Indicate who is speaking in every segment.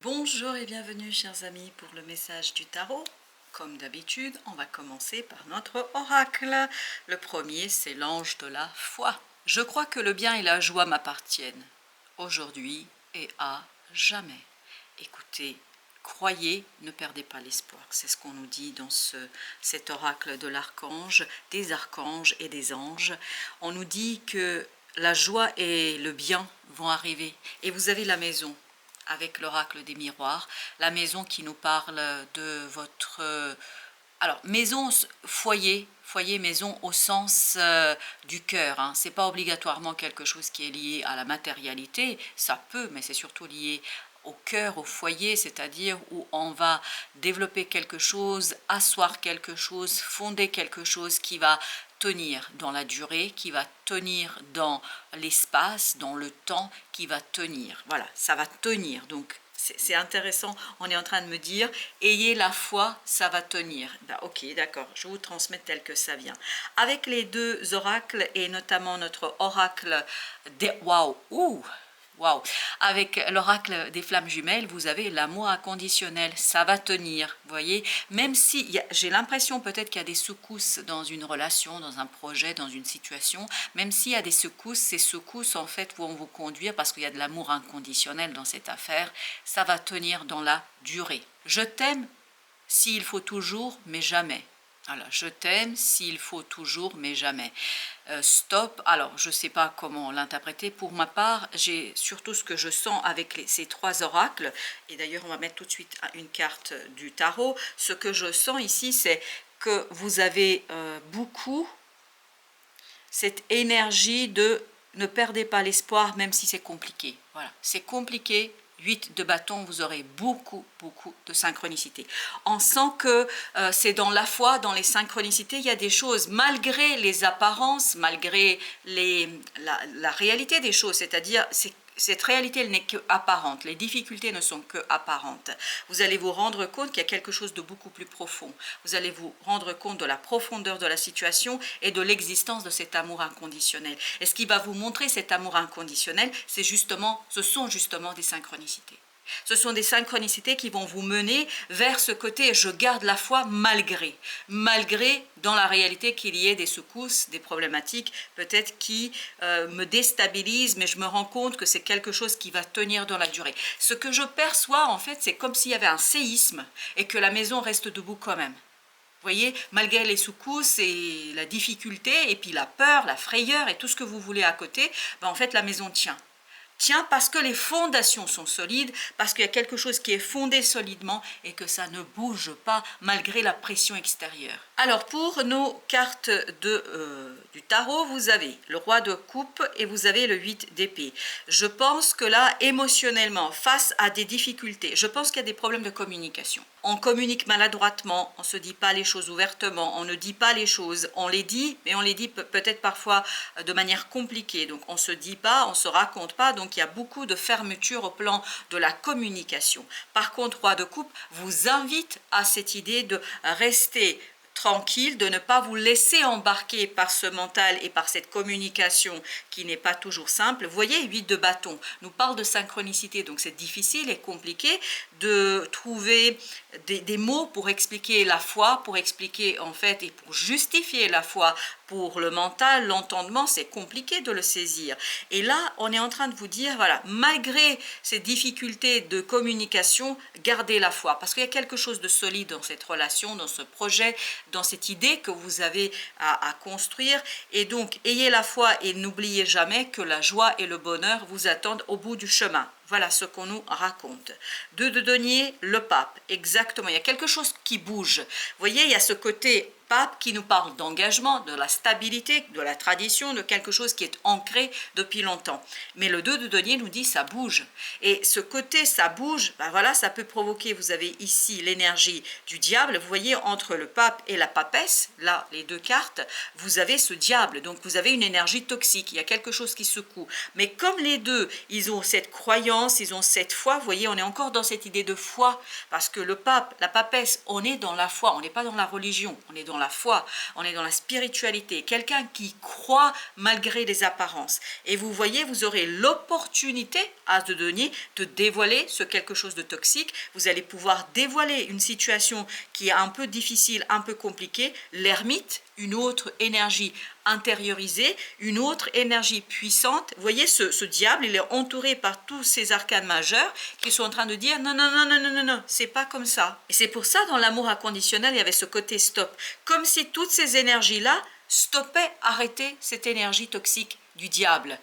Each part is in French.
Speaker 1: Bonjour et bienvenue chers amis pour le message du tarot. Comme d'habitude, on va commencer par notre oracle. Le premier, c'est l'ange de la foi. Je crois que le bien et la joie m'appartiennent, aujourd'hui et à jamais. Écoutez, croyez, ne perdez pas l'espoir. C'est ce qu'on nous dit dans cet oracle de l'archange, des archanges et des anges. On nous dit que la joie et le bien vont arriver. Et vous avez la maison avec l'oracle des miroirs, la maison qui nous parle de votre... alors, maison, foyer, maison au sens du cœur. Hein. Ce n'est pas obligatoirement quelque chose qui est lié à la matérialité, ça peut, mais c'est surtout lié au cœur, au foyer, c'est-à-dire où on va développer quelque chose, asseoir quelque chose, fonder quelque chose qui va tenir dans la durée, qui va tenir dans l'espace, dans le temps, qui va tenir. Voilà, ça va tenir. Donc, c'est intéressant. On est en train de me dire, ayez la foi, ça va tenir. Ben, ok, d'accord, je vous transmets tel que ça vient. Avec les deux oracles, et notamment notre oracle des... Waouh, ouh, waouh. Avec l'oracle des flammes jumelles, vous avez l'amour inconditionnel, ça va tenir, vous voyez. Même si j'ai l'impression peut-être qu'il y a des secousses dans une relation, dans un projet, dans une situation, même s'il y a des secousses, ces secousses en fait vont vous conduire, parce qu'il y a de l'amour inconditionnel dans cette affaire, ça va tenir dans la durée. Je t'aime s'il faut toujours, mais jamais. Voilà, je t'aime s'il faut toujours, mais jamais. Stop, alors je ne sais pas comment l'interpréter. Pour ma part, j'ai surtout ce que je sens avec ces trois oracles. Et d'ailleurs, on va mettre tout de suite une carte du tarot. Ce que je sens ici, c'est que vous avez beaucoup cette énergie de ne perdez pas l'espoir, même si c'est compliqué. Voilà, c'est compliqué. 8 de bâton, vous aurez beaucoup de synchronicité. On sent que c'est dans la foi, dans les synchronicités, il y a des choses, malgré les apparences, malgré la réalité des choses, c'est-à-dire cette réalité, elle n'est que apparente, les difficultés ne sont que apparentes. Vous allez vous rendre compte qu'il y a quelque chose de beaucoup plus profond. Vous allez vous rendre compte de la profondeur de la situation et de l'existence de cet amour inconditionnel. Et ce qui va vous montrer cet amour inconditionnel, ce sont justement des synchronicités. Ce sont des synchronicités qui vont vous mener vers ce côté « je garde la foi malgré ». Malgré, dans la réalité, qu'il y ait des secousses, des problématiques peut-être qui me déstabilisent, mais je me rends compte que c'est quelque chose qui va tenir dans la durée. Ce que je perçois, en fait, c'est comme s'il y avait un séisme et que la maison reste debout quand même. Vous voyez, malgré les secousses et la difficulté, et puis la peur, la frayeur et tout ce que vous voulez à côté, ben en fait, la maison tient. Tiens, parce que les fondations sont solides, parce qu'il y a quelque chose qui est fondé solidement et que ça ne bouge pas malgré la pression extérieure. Alors pour nos cartes du tarot, vous avez le roi de coupe et vous avez le 8 d'épée. Je pense que là, émotionnellement, face à des difficultés, je pense qu'il y a des problèmes de communication. On communique maladroitement, on ne se dit pas les choses ouvertement, on ne dit pas les choses, on les dit, mais on les dit peut-être parfois de manière compliquée. Donc on ne se dit pas, on ne se raconte pas, donc il y a beaucoup de fermeture au plan de la communication. Par contre, roi de coupe vous invite à cette idée de rester tranquille, de ne pas vous laisser embarquer par ce mental et par cette communication qui n'est pas toujours simple. Vous voyez, 8 de bâton nous parle de synchronicité, donc c'est difficile et compliqué de trouver des mots pour expliquer la foi, pour expliquer en fait et pour justifier la foi. Pour le mental, l'entendement, c'est compliqué de le saisir. Et là, on est en train de vous dire, voilà, malgré ces difficultés de communication, gardez la foi. Parce qu'il y a quelque chose de solide dans cette relation, dans ce projet, dans cette idée que vous avez à construire. Et donc, ayez la foi et n'oubliez jamais que la joie et le bonheur vous attendent au bout du chemin. Voilà ce qu'on nous raconte. 2 de denier, le pape, exactement. Il y a quelque chose qui bouge. Vous voyez, il y a ce côté pape qui nous parle d'engagement, de la stabilité, de la tradition, de quelque chose qui est ancré depuis longtemps. Mais le 2 de denier nous dit ça bouge. Et ce côté ça bouge, ben voilà, ça peut provoquer, vous avez ici l'énergie du diable. Vous voyez, entre le pape et la papesse, là, les deux cartes, vous avez ce diable. Donc vous avez une énergie toxique, il y a quelque chose qui secoue. Mais comme les deux, ils ont cette croyance, croyance, ils ont cette foi. Vous voyez, on est encore dans cette idée de foi, parce que le pape, la papesse, on est dans la foi, on n'est pas dans la religion, on est dans la foi, on est dans la spiritualité, quelqu'un qui croit malgré les apparences. Et vous voyez, vous aurez l'opportunité, as de denier, de dévoiler ce quelque chose de toxique. Vous allez pouvoir dévoiler une situation qui est un peu difficile, un peu compliquée, l'ermite, une autre énergie intériorisée, une autre énergie puissante. Vous voyez, ce diable, il est entouré par tous ces arcanes majeurs qui sont en train de dire non, non, non, non, non, non, non, c'est pas comme ça. Et c'est pour ça, dans l'amour inconditionnel, il y avait ce côté stop. Comme si toutes ces énergies-là stoppaient, arrêtaient cette énergie toxique du diable.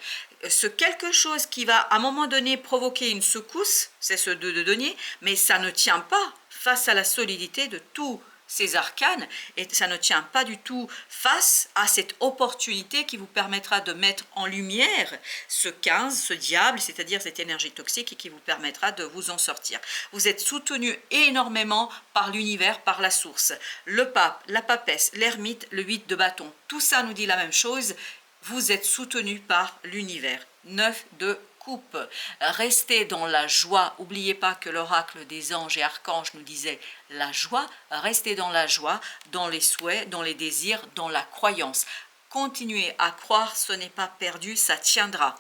Speaker 1: Ce quelque chose qui va, à un moment donné, provoquer une secousse, c'est ce 2 de denier, mais ça ne tient pas face à la solidité de tout ces arcanes, et ça ne tient pas du tout face à cette opportunité qui vous permettra de mettre en lumière ce 15, ce diable, c'est-à-dire cette énergie toxique, et qui vous permettra de vous en sortir. Vous êtes soutenu énormément par l'univers, par la source. Le pape, la papesse, l'ermite, le 8 de bâton, tout ça nous dit la même chose, vous êtes soutenu par l'univers. 9 de coupe. Restez dans la joie. N'oubliez pas que l'oracle des anges et archanges nous disait la joie. Restez dans la joie, dans les souhaits, dans les désirs, dans la croyance. Continuez à croire, ce n'est pas perdu, ça tiendra.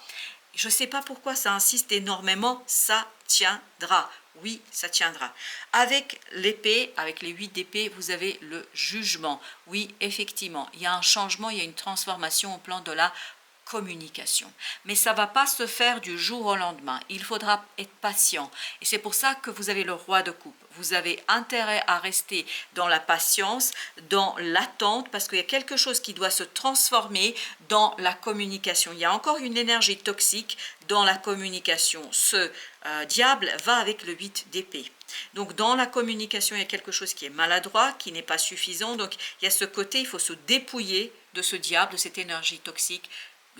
Speaker 1: Je ne sais pas pourquoi ça insiste énormément, ça tiendra. Oui, ça tiendra. Avec l'épée, avec les 8 d'épée, vous avez le jugement. Oui, effectivement, il y a un changement, il y a une transformation au plan de la communication. Mais ça ne va pas se faire du jour au lendemain. Il faudra être patient. Et c'est pour ça que vous avez le roi de coupe. Vous avez intérêt à rester dans la patience, dans l'attente, parce qu'il y a quelque chose qui doit se transformer dans la communication. Il y a encore une énergie toxique dans la communication. Ce diable va avec le 8 d'épée. Donc dans la communication, il y a quelque chose qui est maladroit, qui n'est pas suffisant. Donc il y a ce côté, il faut se dépouiller de ce diable, de cette énergie toxique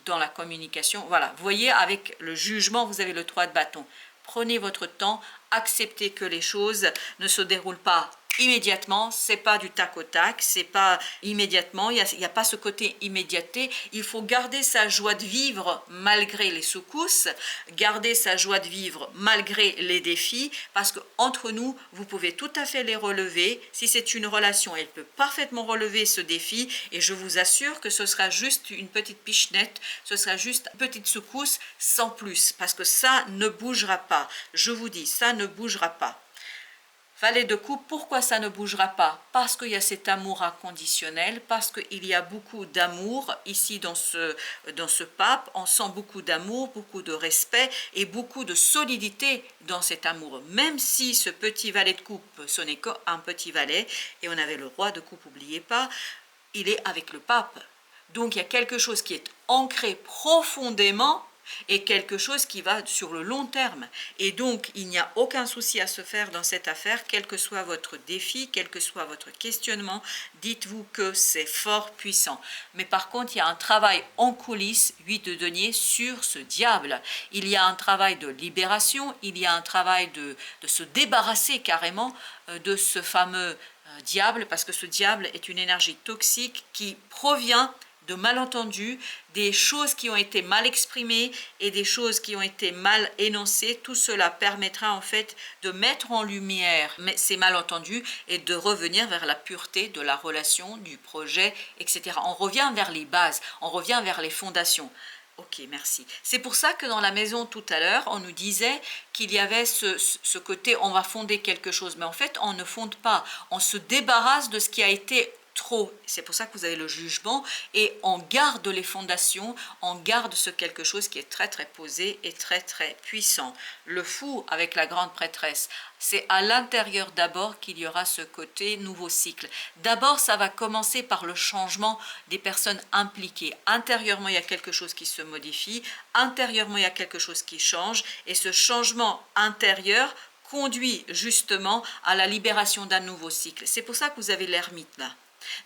Speaker 1: dans la communication. Voilà, vous voyez, avec le jugement, vous avez le 3 de bâton. Prenez votre temps, acceptez que les choses ne se déroulent pas immédiatement, c'est pas du tac au tac, c'est pas immédiatement, il y a pas ce côté immédiateté. Il faut garder sa joie de vivre malgré les secousses, garder sa joie de vivre malgré les défis, parce que entre nous, vous pouvez tout à fait les relever. Si c'est une relation, elle peut parfaitement relever ce défi, et je vous assure que ce sera juste une petite pichenette, ce sera juste une petite secousse sans plus, parce que ça ne bougera pas. Je vous dis, ça ne bougera pas. Valet de coupe, pourquoi ça ne bougera pas? Parce qu'il y a cet amour inconditionnel, parce qu'il y a beaucoup d'amour ici dans ce pape. On sent beaucoup d'amour, beaucoup de respect et beaucoup de solidité dans cet amour. Même si ce petit valet de coupe, ce n'est qu'un petit valet, et on avait le roi de coupe, n'oubliez pas, il est avec le pape. Donc il y a quelque chose qui est ancré profondément et quelque chose qui va sur le long terme. Et donc, il n'y a aucun souci à se faire dans cette affaire, quel que soit votre défi, quel que soit votre questionnement, dites-vous que c'est fort puissant. Mais par contre, il y a un travail en coulisses, 8 de denier, sur ce diable. Il y a un travail de libération, il y a un travail de se débarrasser carrément de ce fameux diable, parce que ce diable est une énergie toxique qui provient de malentendus, des choses qui ont été mal exprimées et des choses qui ont été mal énoncées. Tout cela permettra en fait de mettre en lumière ces malentendus et de revenir vers la pureté de la relation, du projet, etc. On revient vers les bases, on revient vers les fondations. Ok, merci. C'est pour ça que dans la maison tout à l'heure, on nous disait qu'il y avait ce côté, on va fonder quelque chose. Mais en fait, on ne fonde pas. On se débarrasse de ce qui a été trop. C'est pour ça que vous avez le jugement et on garde les fondations, on garde ce quelque chose qui est très très posé et très très puissant. Le fou avec la grande prêtresse, c'est à l'intérieur d'abord qu'il y aura ce côté nouveau cycle. D'abord, ça va commencer par le changement des personnes impliquées. Intérieurement, il y a quelque chose qui se modifie, intérieurement, il y a quelque chose qui change et ce changement intérieur conduit justement à la libération d'un nouveau cycle. C'est pour ça que vous avez l'ermite là.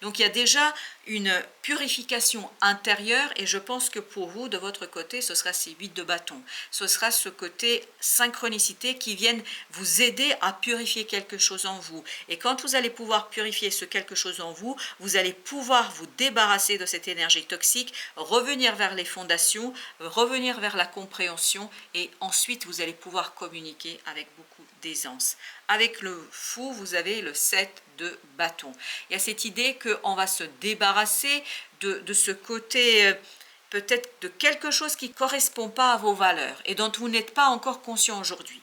Speaker 1: Donc il y a déjà une purification intérieure, et je pense que pour vous, de votre côté, ce sera ces 8 de bâton. Ce sera ce côté synchronicité qui vienne vous aider à purifier quelque chose en vous. Et quand vous allez pouvoir purifier ce quelque chose en vous, vous allez pouvoir vous débarrasser de cette énergie toxique, revenir vers les fondations, revenir vers la compréhension, et ensuite vous allez pouvoir communiquer avec beaucoup d'aisance. Avec le fou, vous avez le 7 de bâton. Il y a cette idée qu'on va se débarrasser de ce côté peut-être de quelque chose qui ne correspond pas à vos valeurs et dont vous n'êtes pas encore conscient aujourd'hui.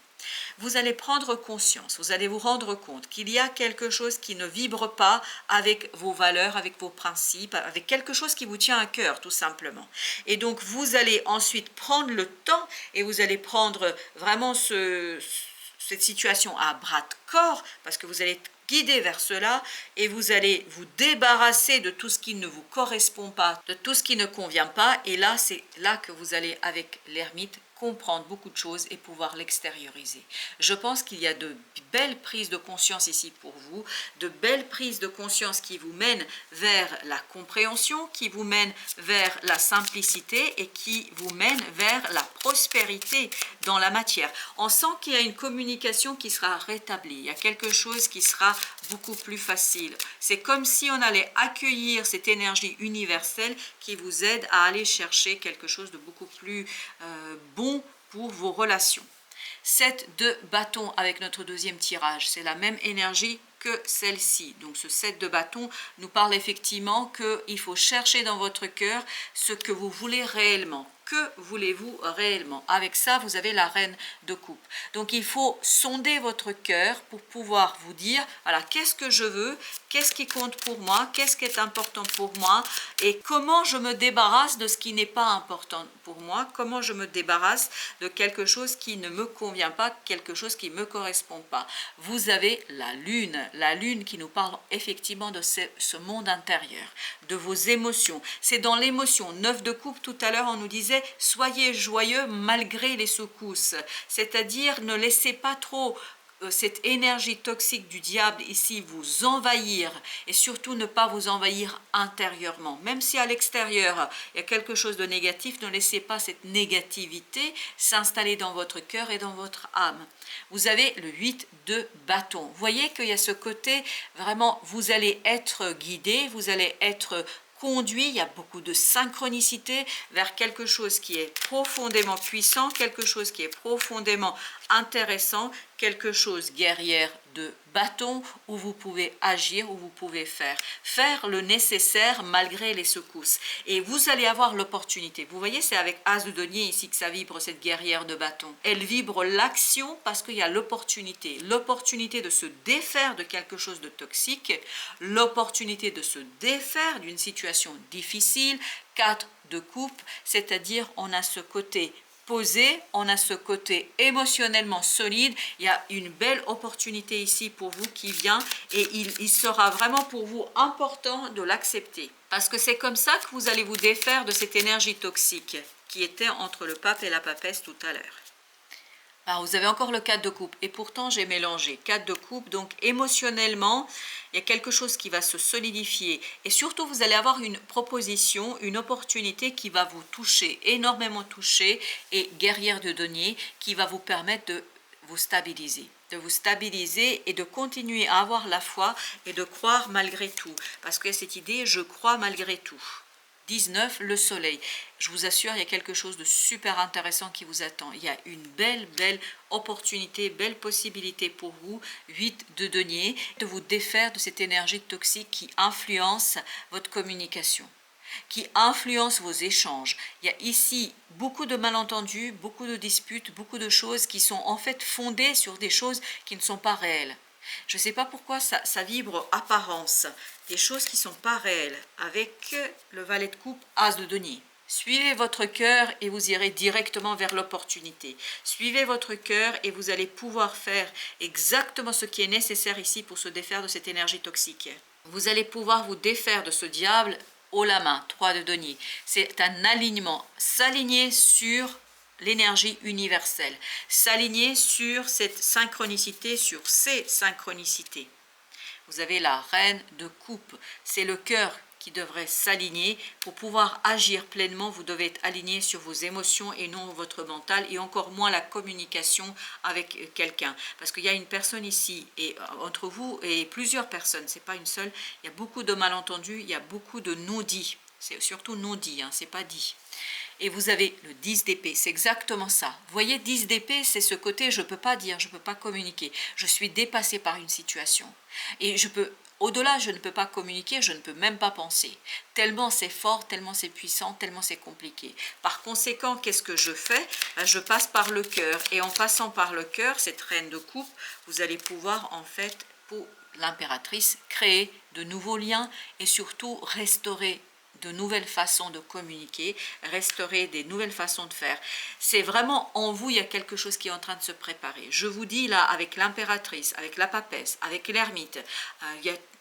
Speaker 1: Vous allez prendre conscience, vous allez vous rendre compte qu'il y a quelque chose qui ne vibre pas avec vos valeurs, avec vos principes, avec quelque chose qui vous tient à cœur tout simplement. Et donc vous allez ensuite prendre le temps et vous allez prendre vraiment cette situation à bras de corps, parce que vous allez être guidé vers cela et vous allez vous débarrasser de tout ce qui ne vous correspond pas, de tout ce qui ne convient pas, et là c'est là que vous allez avec l'ermite comprendre beaucoup de choses et pouvoir l'extérioriser. Je pense qu'il y a de belles prises de conscience ici pour vous, de belles prises de conscience qui vous mènent vers la compréhension, qui vous mènent vers la simplicité et qui vous mènent vers la prospérité dans la matière. On sent qu'il y a une communication qui sera rétablie, il y a quelque chose qui sera beaucoup plus facile. C'est comme si on allait accueillir cette énergie universelle qui vous aide à aller chercher quelque chose de beaucoup plus bon pour vos relations. 7 de bâton avec notre deuxième tirage, c'est la même énergie que celle-ci. Donc ce 7 de bâton nous parle effectivement qu'il faut chercher dans votre cœur ce que vous voulez réellement. Que voulez-vous réellement? Avec ça, vous avez la reine de coupe. Donc il faut sonder votre cœur pour pouvoir vous dire, voilà, qu'est-ce que je veux, qu'est-ce qui compte pour moi, qu'est-ce qui est important pour moi, et comment je me débarrasse de ce qui n'est pas important pour moi, comment je me débarrasse de quelque chose qui ne me convient pas, quelque chose qui ne me correspond pas. Vous avez la lune qui nous parle effectivement de ce monde intérieur, de vos émotions. C'est dans l'émotion. 9 de coupe, tout à l'heure, on nous disait soyez joyeux malgré les secousses, c'est-à-dire ne laissez pas trop cette énergie toxique du diable ici vous envahir, et surtout ne pas vous envahir intérieurement. Même si à l'extérieur il y a quelque chose de négatif, ne laissez pas cette négativité s'installer dans votre cœur et dans votre âme. Vous avez le 8 de bâton. Vous voyez qu'il y a ce côté vraiment, vous allez être guidé, vous allez être conduit, il y a beaucoup de synchronicité vers quelque chose qui est profondément puissant, quelque chose qui est profondément intéressant, quelque chose guerrière de bâton, où vous pouvez agir, où vous pouvez faire le nécessaire malgré les secousses. Et vous allez avoir l'opportunité. Vous voyez, c'est avec As de denier ici que ça vibre, cette guerrière de bâton. Elle vibre l'action parce qu'il y a l'opportunité de se défaire de quelque chose de toxique, l'opportunité de se défaire d'une situation difficile. 4 de coupe, c'est-à-dire on a ce côté posé, on a ce côté émotionnellement solide. Il y a une belle opportunité ici pour vous qui vient, et il sera vraiment pour vous important de l'accepter, parce que c'est comme ça que vous allez vous défaire de cette énergie toxique qui était entre le pape et la papesse tout à l'heure. Alors, vous avez encore le 4 de coupe, et pourtant j'ai mélangé 4 de coupe, donc émotionnellement il y a quelque chose qui va se solidifier, et surtout vous allez avoir une proposition, une opportunité qui va vous toucher, énormément toucher, et guerrière de denier qui va vous permettre de vous stabiliser et de continuer à avoir la foi et de croire malgré tout, parce que cette idée je crois malgré tout. 19, le soleil. Je vous assure, il y a quelque chose de super intéressant qui vous attend. Il y a une belle opportunité, belle possibilité pour vous. 8 de denier, de vous défaire de cette énergie toxique qui influence votre communication, qui influence vos échanges. Il y a ici beaucoup de malentendus, beaucoup de disputes, beaucoup de choses qui sont en fait fondées sur des choses qui ne sont pas réelles. Je ne sais pas pourquoi ça vibre apparence, des choses qui ne sont pas réelles, avec le valet de coupe, As de denier. Suivez votre cœur et vous irez directement vers l'opportunité. Suivez votre cœur et vous allez pouvoir faire exactement ce qui est nécessaire ici pour se défaire de cette énergie toxique. Vous allez pouvoir vous défaire de ce diable haut la main, 3 de denier. C'est un alignement, s'aligner sur l'énergie universelle, s'aligner sur cette synchronicité, sur ces synchronicités. Vous avez la reine de coupe, c'est le cœur qui devrait s'aligner. Pour pouvoir agir pleinement, vous devez être aligné sur vos émotions et non votre mental, et encore moins la communication avec quelqu'un. Parce qu'il y a une personne ici, et entre vous et plusieurs personnes, c'est pas une seule, il y a beaucoup de malentendus, il y a beaucoup de non-dits. C'est surtout non-dit, hein, c'est pas dit. Et vous avez le 10 d'épée, c'est exactement ça. Vous voyez, 10 d'épée, c'est ce côté, je ne peux pas dire, je ne peux pas communiquer. Je suis dépassé par une situation. Et au-delà, je ne peux pas communiquer, je ne peux même pas penser. Tellement c'est fort, tellement c'est puissant, tellement c'est compliqué. Par conséquent, qu'est-ce que je fais? Je passe par le cœur. Et en passant par le cœur, cette reine de coupe, vous allez pouvoir en fait, pour l'impératrice, créer de nouveaux liens et surtout restaurer de nouvelles façons de communiquer, restaurer des nouvelles façons de faire. C'est vraiment en vous, il y a quelque chose qui est en train de se préparer. Je vous dis là, avec l'impératrice, avec la papesse, avec l'ermite,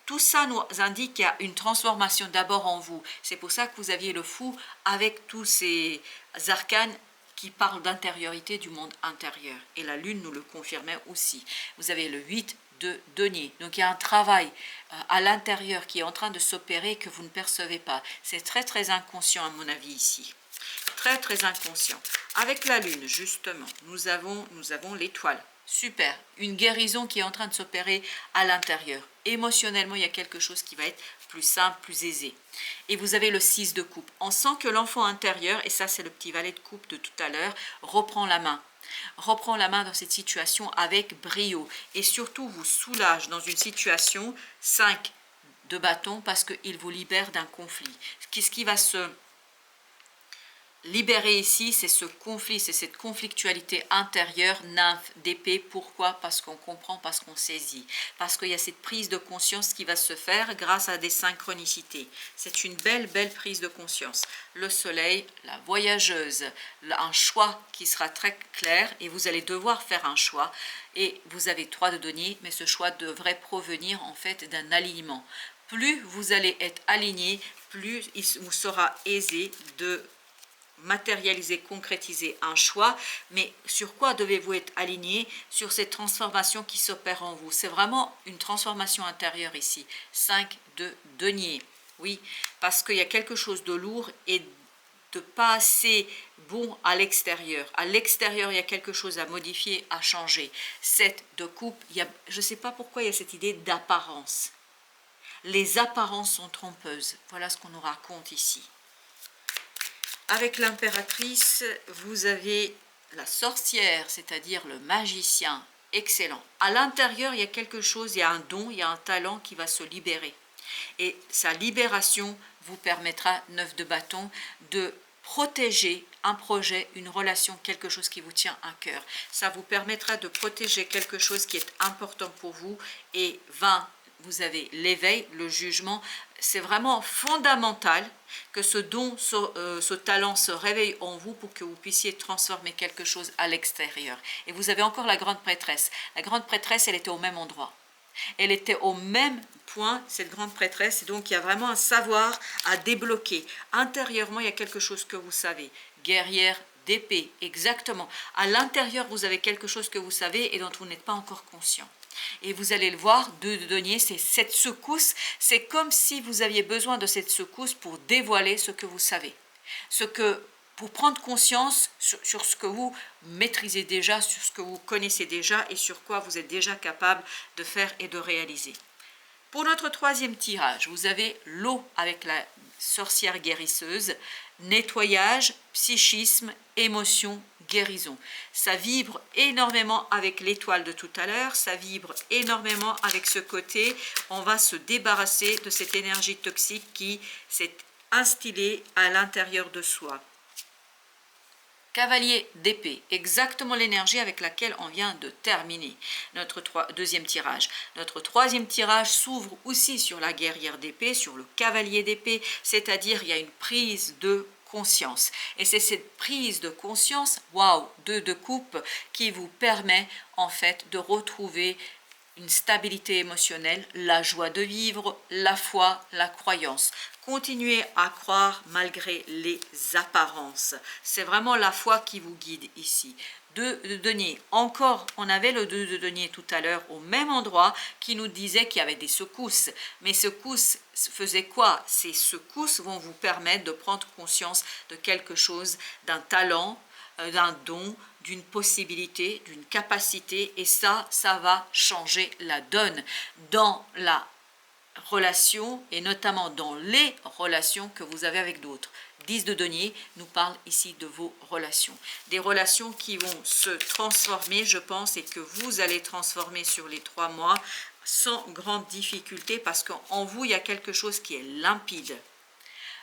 Speaker 1: tout ça nous indique qu'il y a une transformation d'abord en vous. C'est pour ça que vous aviez le fou avec tous ces arcanes qui parlent d'intériorité du monde intérieur. Et la lune nous le confirmait aussi. Vous avez le 8 de denier. Donc il y a un travail à l'intérieur qui est en train de s'opérer que vous ne percevez pas. C'est très très inconscient à mon avis ici. Très très inconscient. Avec la lune justement, nous avons l'étoile. Super, une guérison qui est en train de s'opérer à l'intérieur. Émotionnellement, il y a quelque chose qui va être plus simple, plus aisé. Et vous avez le 6 de coupe. On sent que l'enfant intérieur, et ça c'est le petit valet de coupe de tout à l'heure, reprend la main. Reprend la main dans cette situation avec brio. Et surtout vous soulage dans une situation 5 de bâton parce qu'il vous libère d'un conflit. Qu'est-ce qui va se libérer ici, c'est ce conflit, c'est cette conflictualité intérieure, nymphe d'épée. Pourquoi? Parce qu'on comprend, parce qu'on saisit. Parce qu'il y a cette prise de conscience qui va se faire grâce à des synchronicités. C'est une belle, belle prise de conscience. Le soleil, la voyageuse, un choix qui sera très clair et vous allez devoir faire un choix. Et vous avez 3 de denier, mais ce choix devrait provenir en fait d'un alignement. Plus vous allez être aligné, plus il vous sera aisé de matérialiser, concrétiser un choix, mais sur quoi devez-vous être aligné? Sur cette transformation qui s'opère en vous. C'est vraiment une transformation intérieure ici. 5 de denier. Oui, parce qu'il y a quelque chose de lourd et de pas assez bon à l'extérieur. À l'extérieur, il y a quelque chose à modifier, à changer. 7 de coupe, je ne sais pas pourquoi il y a cette idée d'apparence. Les apparences sont trompeuses. Voilà ce qu'on nous raconte ici. Avec l'impératrice, vous avez la sorcière, c'est-à-dire le magicien. Excellent. À l'intérieur, il y a quelque chose, il y a un don, il y a un talent qui va se libérer. Et sa libération vous permettra, 9 de bâton, de protéger un projet, une relation, quelque chose qui vous tient à cœur. Ça vous permettra de protéger quelque chose qui est important pour vous. Et 20, vous avez l'éveil, le jugement. C'est vraiment fondamental que ce don, ce talent se réveille en vous pour que vous puissiez transformer quelque chose à l'extérieur. Et vous avez encore la grande prêtresse. La grande prêtresse, elle était au même endroit. Elle était au même point, cette grande prêtresse. Et donc, il y a vraiment un savoir à débloquer. Intérieurement, il y a quelque chose que vous savez. Guerrière d'épée, exactement. À l'intérieur, vous avez quelque chose que vous savez et dont vous n'êtes pas encore conscient. Et vous allez le voir, 2 de denier, c'est cette secousse. C'est comme si vous aviez besoin de cette secousse pour dévoiler ce que vous savez. Pour prendre conscience sur ce que vous maîtrisez déjà, sur ce que vous connaissez déjà et sur quoi vous êtes déjà capable de faire et de réaliser. Pour notre 3e tirage, vous avez l'eau avec la sorcière guérisseuse, nettoyage, psychisme, émotion, guérison. Ça vibre énormément avec l'étoile de tout à l'heure, ça vibre énormément avec ce côté. On va se débarrasser de cette énergie toxique qui s'est instillée à l'intérieur de soi. Cavalier d'épée, exactement l'énergie avec laquelle on vient de terminer notre 2e tirage. Notre 3e tirage s'ouvre aussi sur la guerrière d'épée, sur le cavalier d'épée, c'est-à-dire il y a une prise de conscience. Et c'est cette prise de conscience, waouh, 2 de coupe, qui vous permet en fait de retrouver une stabilité émotionnelle, la joie de vivre, la foi, la croyance. Continuez à croire malgré les apparences. C'est vraiment la foi qui vous guide ici. 2 de denier. Encore, on avait le 2 de denier tout à l'heure au même endroit qui nous disait qu'il y avait des secousses. Mais secousses faisaient quoi? Ces secousses vont vous permettre de prendre conscience de quelque chose, d'un talent, d'un don, d'une possibilité, d'une capacité. Et ça va changer la donne dans la relation et notamment dans les relations que vous avez avec d'autres. 10 de denier nous parle ici de vos relations. Des relations qui vont se transformer, je pense, et que vous allez transformer sur les 3 mois sans grande difficulté parce qu'en vous, il y a quelque chose qui est limpide.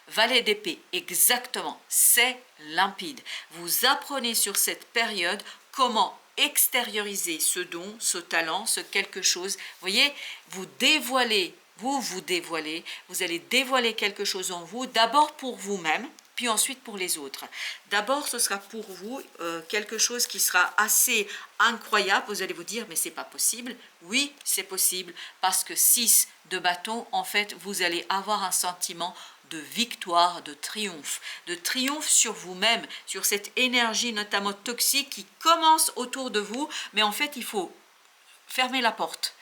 Speaker 1: Valet d'épée, exactement, c'est limpide. Vous apprenez sur cette période comment extérioriser ce don, ce talent, ce quelque chose. Vous voyez, vous dévoilez, vous dévoilez, vous allez dévoiler quelque chose en vous, d'abord pour vous-même, puis ensuite pour les autres. D'abord, ce sera pour vous quelque chose qui sera assez incroyable. Vous allez vous dire, mais c'est pas possible. Oui, c'est possible, parce que 6 de bâton, en fait, vous allez avoir un sentiment de victoire, de triomphe sur vous-même, sur cette énergie notamment toxique qui commence autour de vous, mais en fait, il faut fermer la porte.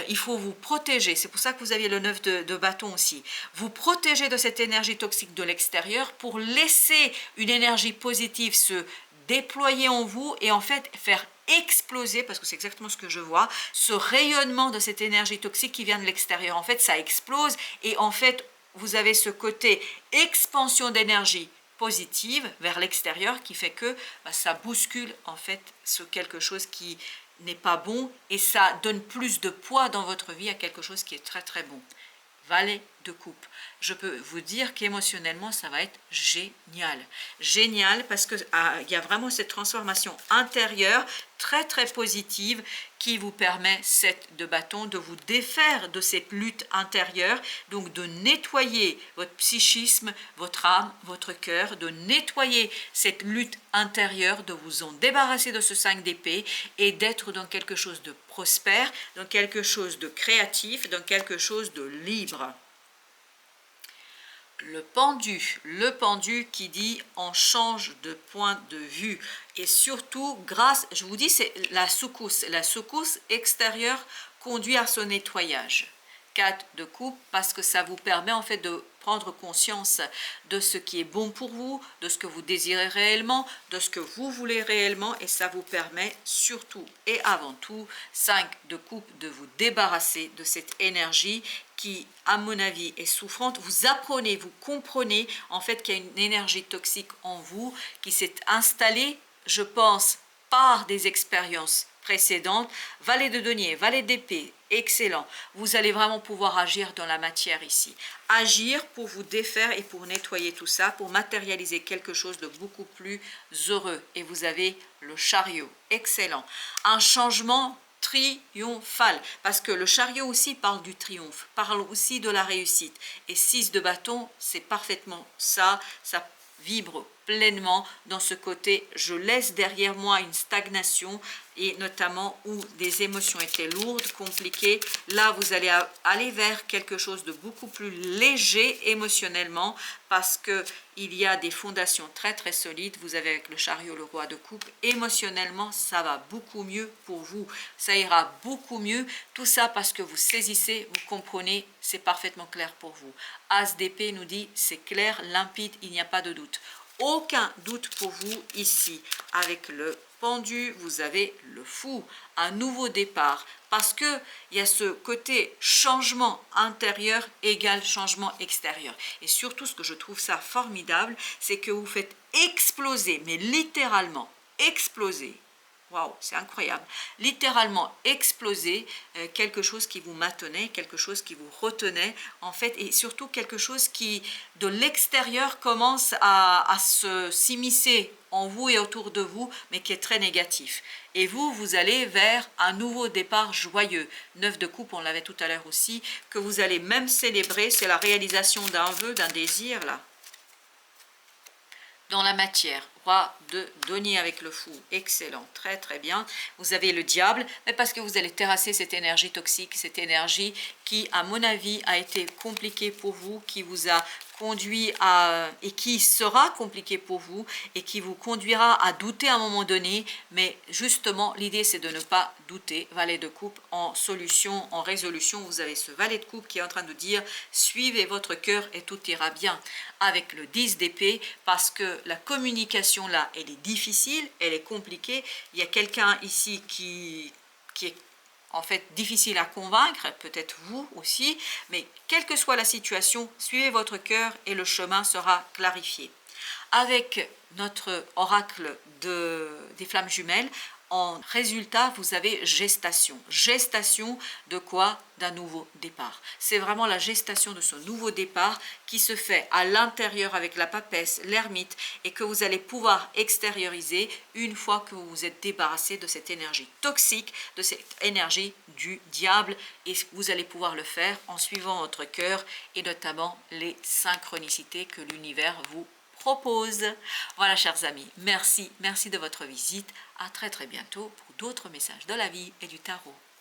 Speaker 1: Il faut vous protéger, c'est pour ça que vous aviez le 9 de bâton aussi. Vous protéger de cette énergie toxique de l'extérieur pour laisser une énergie positive se déployer en vous et en fait faire exploser, parce que c'est exactement ce que je vois, ce rayonnement de cette énergie toxique qui vient de l'extérieur. En fait, ça explose et en fait, vous avez ce côté expansion d'énergie positive vers l'extérieur qui fait que ça bouscule en fait ce quelque chose qui n'est pas bon et ça donne plus de poids dans votre vie à quelque chose qui est très très bon. Valet de coupe. Je peux vous dire qu'émotionnellement, ça va être génial. Génial parce qu'il y a vraiment cette transformation intérieure très très positive qui vous permet, 7 de bâton, de vous défaire de cette lutte intérieure, donc de nettoyer votre psychisme, votre âme, votre cœur, de nettoyer cette lutte intérieure, de vous en débarrasser de ce 5 d'épée et d'être dans quelque chose de prospère, dans quelque chose de créatif, dans quelque chose de libre. Le pendu qui dit on change de point de vue et surtout grâce, je vous dis, c'est la secousse extérieure conduit à ce nettoyage. 4 de coupe parce que ça vous permet en fait de prendre conscience de ce qui est bon pour vous, de ce que vous désirez réellement, de ce que vous voulez réellement et ça vous permet surtout et avant tout, 5 de coupe, de vous débarrasser de cette énergie qui, à mon avis, est souffrante. Vous apprenez, vous comprenez en fait qu'il y a une énergie toxique en vous qui s'est installée, je pense, par des expériences précédentes. Valet de denier, valet d'épée, excellent. Vous allez vraiment pouvoir agir dans la matière ici. Agir pour vous défaire et pour nettoyer tout ça, pour matérialiser quelque chose de beaucoup plus heureux. Et vous avez le chariot, excellent. Un changement triomphal, parce que le chariot aussi parle du triomphe, parle aussi de la réussite. Et 6 de bâton, c'est parfaitement ça, ça vibre pleinement dans ce côté je laisse derrière moi une stagnation et notamment où des émotions étaient lourdes, compliquées. Là, vous allez aller vers quelque chose de beaucoup plus léger émotionnellement parce que il y a des fondations très très solides. Vous avez avec le chariot, le roi de coupe. Émotionnellement, ça va beaucoup mieux pour vous. Ça ira beaucoup mieux. Tout ça parce que vous saisissez, vous comprenez, c'est parfaitement clair pour vous. As d'épée nous dit, c'est clair, limpide, il n'y a pas de doute. Aucun doute pour vous ici. Avec le pendu, vous avez le fou, un nouveau départ. Parce qu'il y a ce côté changement intérieur égale changement extérieur. Et surtout, ce que je trouve ça formidable, c'est que vous faites exploser, mais littéralement exploser. Waouh, c'est incroyable. Littéralement exploser quelque chose qui vous maintenait, quelque chose qui vous retenait, en fait, et surtout quelque chose qui, de l'extérieur, commence à s'immiscer en vous et autour de vous, mais qui est très négatif. Et vous, vous allez vers un nouveau départ joyeux. 9 de coupe, on l'avait tout à l'heure aussi, que vous allez même célébrer, c'est la réalisation d'un vœu, d'un désir, là. dans la matière. Roi de denier avec le fou, excellent, très très bien. Vous avez le diable, mais parce que vous allez terrasser cette énergie toxique, cette énergie qui, à mon avis, a été compliquée pour vous, qui vous a conduit à, et qui sera compliqué pour vous, et qui vous conduira à douter à un moment donné, mais justement, l'idée c'est de ne pas douter. Valet de coupe, en solution, en résolution, vous avez ce valet de coupe qui est en train de dire, suivez votre cœur et tout ira bien. Avec le 10 d'épée, parce que la communication là, elle est difficile, elle est compliquée. Il y a quelqu'un ici qui est en fait difficile à convaincre, peut-être vous aussi, mais quelle que soit la situation, suivez votre cœur et le chemin sera clarifié. Avec notre oracle des flammes jumelles, en résultat, vous avez gestation. Gestation de quoi? D'un nouveau départ. C'est vraiment la gestation de ce nouveau départ qui se fait à l'intérieur avec la papesse, l'ermite, et que vous allez pouvoir extérioriser une fois que vous vous êtes débarrassé de cette énergie toxique, de cette énergie du diable, et vous allez pouvoir le faire en suivant votre cœur et notamment les synchronicités que l'univers vous propose. Voilà, chers amis, merci de votre visite. À très très bientôt pour d'autres messages de la vie et du tarot.